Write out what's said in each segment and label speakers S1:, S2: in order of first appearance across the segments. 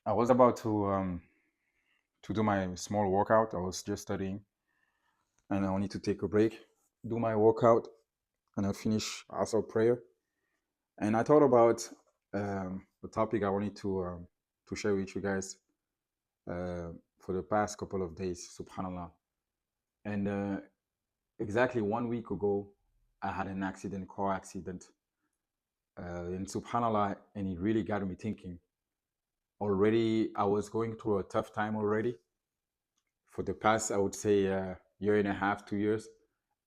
S1: I was about to do my small workout. I was just studying, and I wanted to take a break, do my workout, and I finish also prayer. And I thought about the topic I wanted to share with you guys uh, for the past couple of days. Subhanallah. And exactly 1 week ago, I had an accident, car accident, and Subhanallah, and it really got me thinking. Already, I was going through a tough time already for the past, I would say, year and a half, 2 years.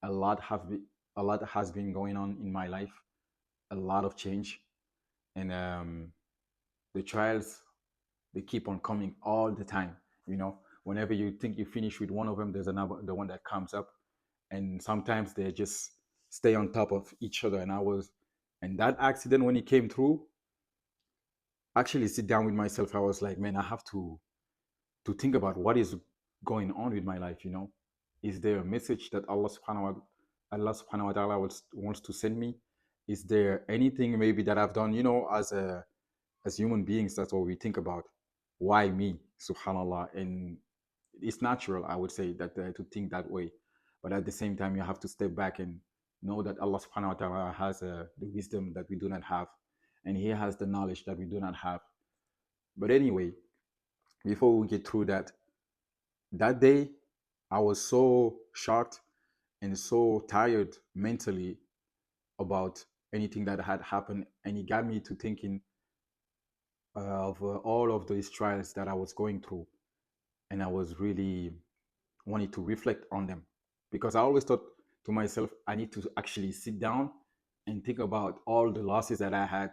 S1: A lot have been, a lot has been going on in my life. A lot of change, and the trials, they keep on coming all the time. Whenever you think you finish with one of them, there's another, the one that comes up, and sometimes they just stay on top of each other. And that accident when it came through, actually sit down with myself. I was like, man, I have to think about what is going on with my life. Is there a message that Allah subhanahu wa ta'ala wants to send me? Is there anything maybe that I've done, as human beings? That's what we think about. Why me? Subhanallah. And it's natural, I would say, that to think that way. But at the same time, you have to step back and know that Allah subhanahu wa ta'ala has the wisdom that we do not have, and He has the knowledge that we do not have. But anyway, before we get through that day, I was so shocked and so tired mentally about anything that had happened, and it got me to thinking of all of these trials that I was going through, and I was really wanted to reflect on them, because I always thought to myself, I need to actually sit down and think about all the losses that I had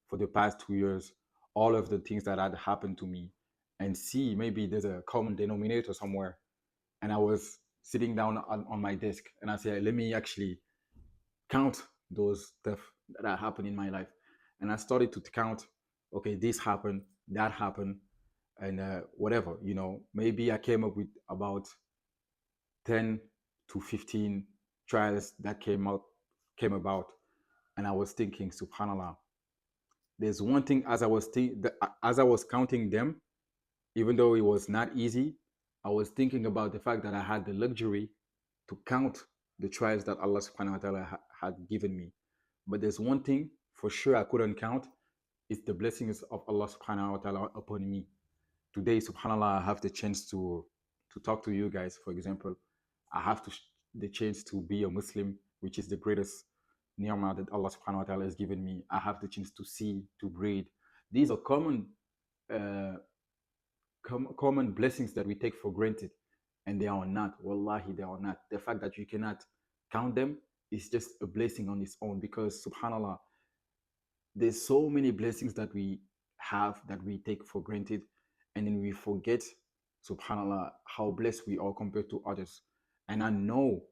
S1: for the past 2 years, all of the things that had happened to me, and see maybe there's a common denominator somewhere. And I was sitting down on my desk, and I said, let me actually count those stuff that happened in my life. And I started to count, okay, this happened, that happened, and whatever, maybe I came up with about 10 to 15 trials that came about. And I was thinking, subhanallah, there's one thing, as I was counting them, even though it was not easy, I was thinking about the fact that I had the luxury to count the trials that Allah subhanahu wa ta'ala had given me. But there's one thing for sure I couldn't count. It's the blessings of Allah subhanahu wa ta'ala upon me. Today, subhanallah, I have the chance to talk to you guys. For example, I have the chance to be a Muslim, which is the greatest ni'mah that Allah subhanahu wa ta'ala has given me. I have the chance to see, to breathe. These are uh, common blessings that we take for granted, and they are not. Wallahi, they are not. The fact that you cannot count them is just a blessing on its own, because subhanallah, there's so many blessings that we have that we take for granted, and then we forget, subhanallah, how blessed we are compared to others. And I know,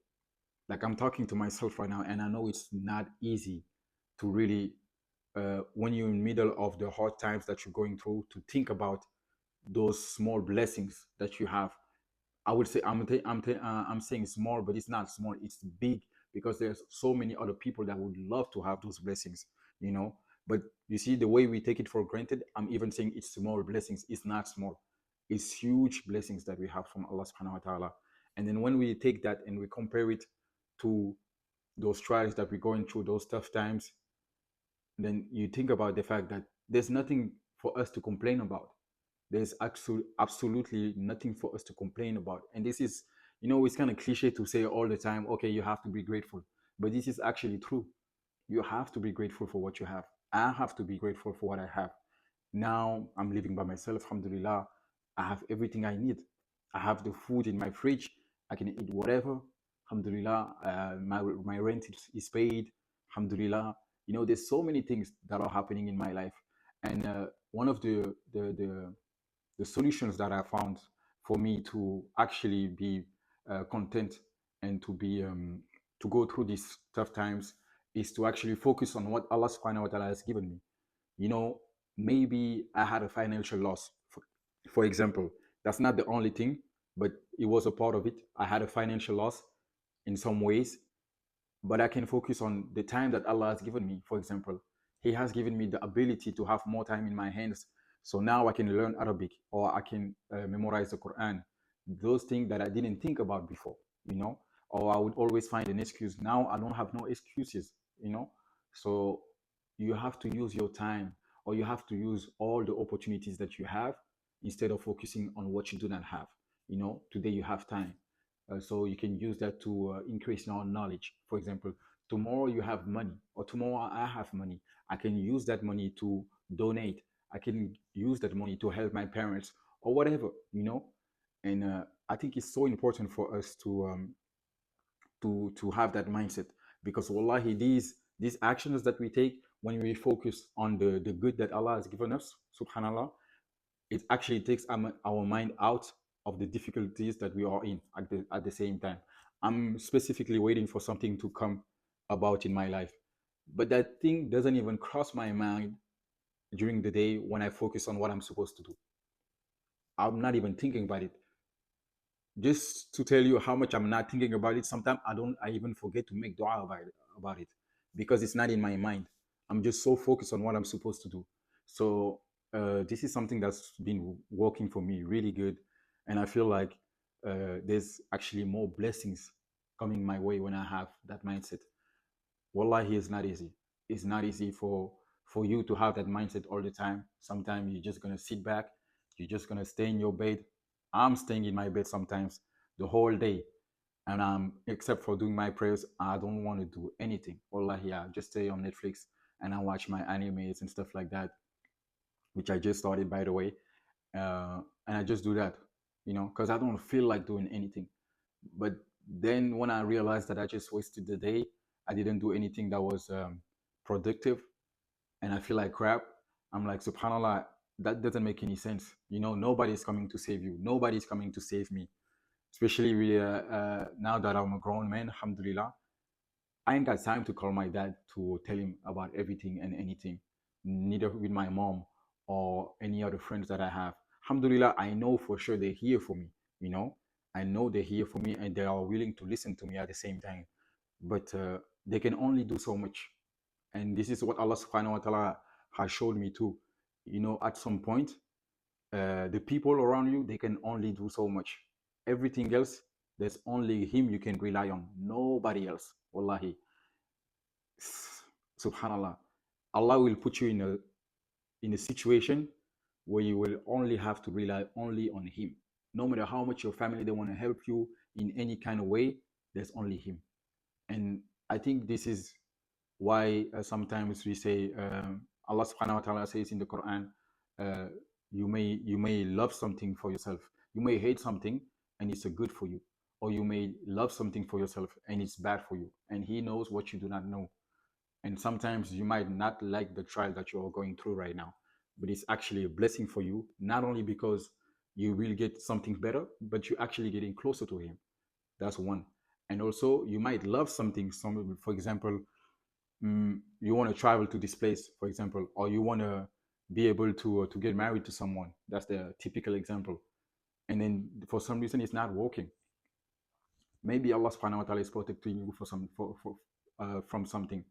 S1: like, I'm talking to myself right now, and I know it's not easy to really, when you're in the middle of the hard times that you're going through, to think about those small blessings that you have. I would say I'm saying small, but it's not small. It's big, because there's so many other people that would love to have those blessings, you know. But you see, the way we take it for granted, I'm even saying it's small blessings. It's not small. It's huge blessings that we have from Allah Subhanahu wa Taala. And then when we take that and we compare it to those trials that we're going through, those tough times, then you think about the fact that there's nothing for us to complain about. There's absolutely nothing for us to complain about. And this is, it's kind of cliche to say all the time, okay, you have to be grateful. But this is actually true. You have to be grateful for what you have. I have to be grateful for what I have. Now I'm living by myself, alhamdulillah. I have everything I need. I have the food in my fridge. I can eat whatever. Alhamdulillah. My rent is paid. Alhamdulillah. There's so many things that are happening in my life. And one of the solutions that I found for me to actually be content and to go through these tough times is to actually focus on what Allah subhanahu wa ta'ala has given me. You know, maybe I had a financial loss, for example. That's not the only thing, but it was a part of it. I had a financial loss in some ways, but I can focus on the time that Allah has given me. For example, He has given me the ability to have more time in my hands So now I can learn Arabic, or I can memorize the Quran. Those things that I didn't think about before, you know. Or I would always find an excuse. Now I don't have no excuses, you know. So you have to use your time, or you have to use all the opportunities that you have instead of focusing on what you do not have. You know, today you have time, so you can use that to increase your knowledge. For example, tomorrow you have money, or tomorrow I have money. I can use that money to donate. I can use that money to help my parents, or whatever, you know. And I think it's so important for us to have that mindset, because wallahi, these actions that we take, when we focus on the good that Allah has given us, subhanallah, it actually takes our mind out of the difficulties that we are in at the same time. I'm specifically waiting for something to come about in my life, but that thing doesn't even cross my mind during the day when I focus on what I'm supposed to do. I'm not even thinking about it. Just to tell you how much I'm not thinking about it, sometimes I even forget to make dua about it, because it's not in my mind. I'm just so focused on what I'm supposed to do. So this is something that's been working for me really good, and I feel like there's actually more blessings coming my way when I have that mindset. Wallahi, it's not easy. It's not easy for you to have that mindset all the time. Sometimes you're just gonna sit back, you're just gonna stay in your bed. I'm staying in my bed sometimes the whole day, and except for doing my prayers, I don't want to do anything. Wallahi, I just stay on Netflix and I watch my animes and stuff like that, which I just started, by the way. And I just do that, you know, because I don't feel like doing anything. But then when I realized that I just wasted the day, I didn't do anything that was productive, and I feel like crap, I'm like, subhanallah, that doesn't make any sense. You know, nobody's coming to save you. Nobody's coming to save me. Especially now that I'm a grown man, alhamdulillah. I ain't got time to call my dad to tell him about everything and anything, neither with my mom or any other friends that I have. Alhamdulillah, I know for sure they're here for me, you know. I know they're here for me and they are willing to listen to me at the same time. But they can only do so much. And this is what Allah subhanahu wa ta'ala has showed me too. You know, at some point, the people around you, they can only do so much. Everything else, there's only Him you can rely on, nobody else. Wallahi, subhanallah, Allah will put you in a situation where you will only have to rely only on Him. No matter how much your family they want to help you in any kind of way, there's only Him. And I think this is why sometimes we say, Allah subhanahu wa ta'ala says in the Quran, uh, you may love something for yourself, you may hate something and it's a good for you, or you may love something for yourself and it's bad for you, and He knows what you do not know. And sometimes you might not like the trial that you're going through right now, but it's actually a blessing for you, not only because you will get something better, but you're actually getting closer to Him. That's one. And also, you might love something, for example, you want to travel to this place, for example, or you want to be able to get married to someone. That's the typical example. And then for some reason, it's not working. Maybe Allah subhanahu wa ta'ala is protecting you from something,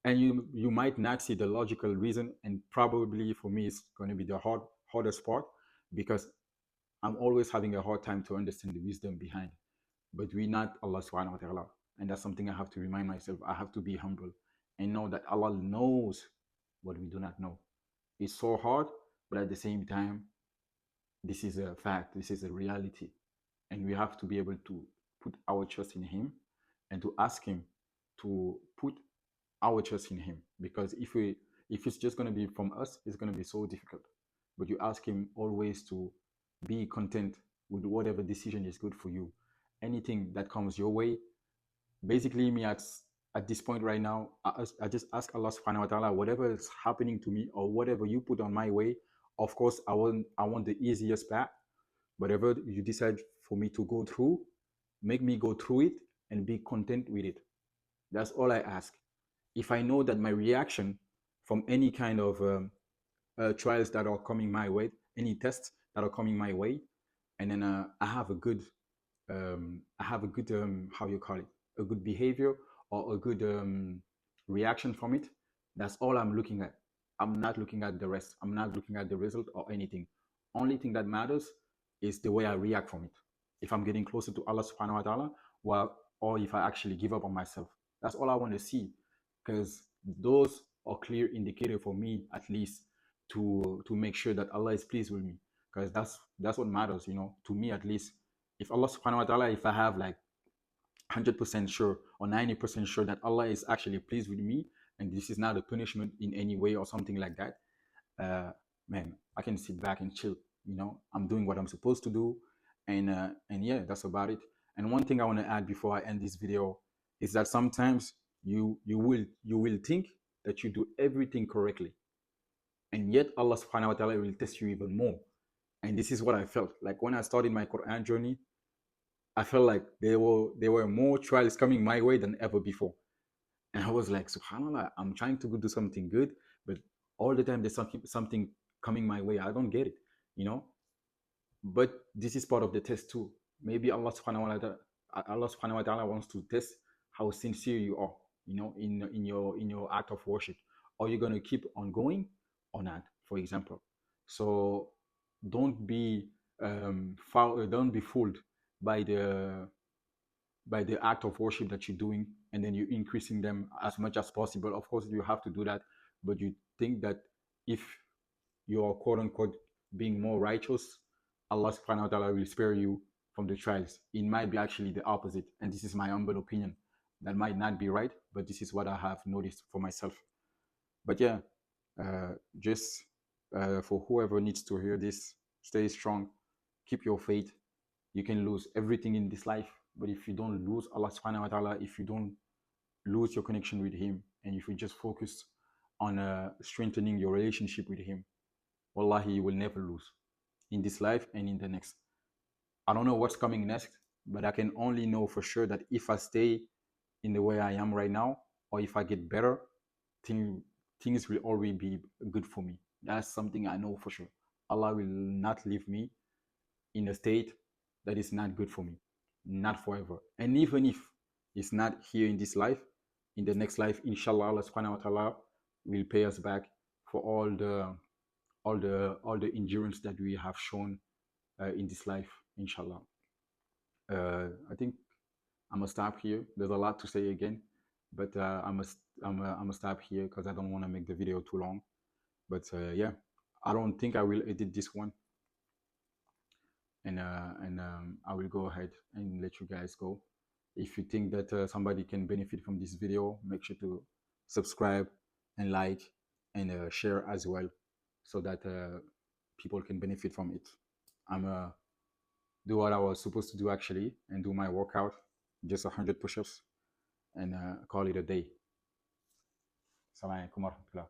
S1: and you might not see the logical reason, and probably for me it's going to be the hardest part, because I'm always having a hard time to understand the wisdom behind. But we're not Allah subhanahu wa ta'ala, and that's something I have to remind myself. I have to be humble and know that Allah knows what we do not know. It's so hard, but at the same time, this is a fact, this is a reality, and we have to be able to put our trust in Him and to ask Him to put our trust in Him. Because if it's just going to be from us, it's going to be so difficult. But you ask Him always to be content with whatever decision is good for you. Anything that comes your way, basically me at this point right now, I just ask Allah subhanahu wa ta'ala, whatever is happening to me or whatever you put on my way, of course I want the easiest path. Whatever you decide for me to go through, make me go through it and be content with it. That's all I ask. If I know that my reaction from any kind of trials that are coming my way, any tests that are coming my way, and then I have a good, how you call it, a good behavior or a good reaction from it. That's all I'm looking at. I'm not looking at the rest. I'm not looking at the result or anything. Only thing that matters is the way I react from it. If I'm getting closer to Allah subhanahu wa ta'ala, well, or if I actually give up on myself. That's all I want to see. Because those are clear indicator for me at least to make sure that Allah is pleased with me. Because that's what matters, to me at least. If Allah subhanahu wa ta'ala, if I have like 100% sure or 90% sure that Allah is actually pleased with me and this is not a punishment in any way or something like that, uh, man, I can sit back and chill. I'm doing what I'm supposed to do, and yeah, that's about it. And one thing I want to add before I end this video is that sometimes you will think that you do everything correctly, and yet Allah subhanahu wa ta'ala will test you even more. And this is what I felt like when I started my Quran journey. I felt like there were more trials coming my way than ever before. And I was like, subhanallah, I'm trying to do something good, but all the time there's something coming my way. I don't get it, you know. But this is part of the test too. Maybe Allah subhanahu wa ta'ala wants to test how sincere you are, in your act of worship. Are you gonna keep on going or not, for example? So don't be don't be fooled by the act of worship that you're doing, and then you're increasing them as much as possible. Of course you have to do that, but you think that if you're quote unquote being more righteous, Allah subhanahu wa ta'ala will spare you from the trials. It might be actually the opposite, and this is my humble opinion. That might not be right, but this is what I have noticed for myself. But yeah, just for whoever needs to hear this, stay strong, keep your faith. You can lose everything in this life, but if you don't lose Allah subhanahu wa ta'ala, if you don't lose your connection with Him, and if you just focus on strengthening your relationship with Him, wallahi, you will never lose in this life and in the next. I don't know what's coming next, but I can only know for sure that if I stay in the way I am right now, or if I get better, things will always be good for me. That's something I know for sure. Allah will not leave me in a state that is not good for me, not forever. And even if it's not here in this life, in the next life, inshallah, Allah subhanahu wa ta'ala will pay us back for all the endurance that we have shown in this life, inshallah. I think I'm gonna stop here. There's a lot to say again, but I'm gonna stop here because I don't want to make the video too long. But yeah, I don't think I will edit this one, and I will go ahead and let you guys go. If you think that somebody can benefit from this video, make sure to subscribe and like and share as well, so that people can benefit from it. I'm do what I was supposed to do actually, and do my workout, just 100 push-ups, and call it a day. Salamalaikum warahmatullah.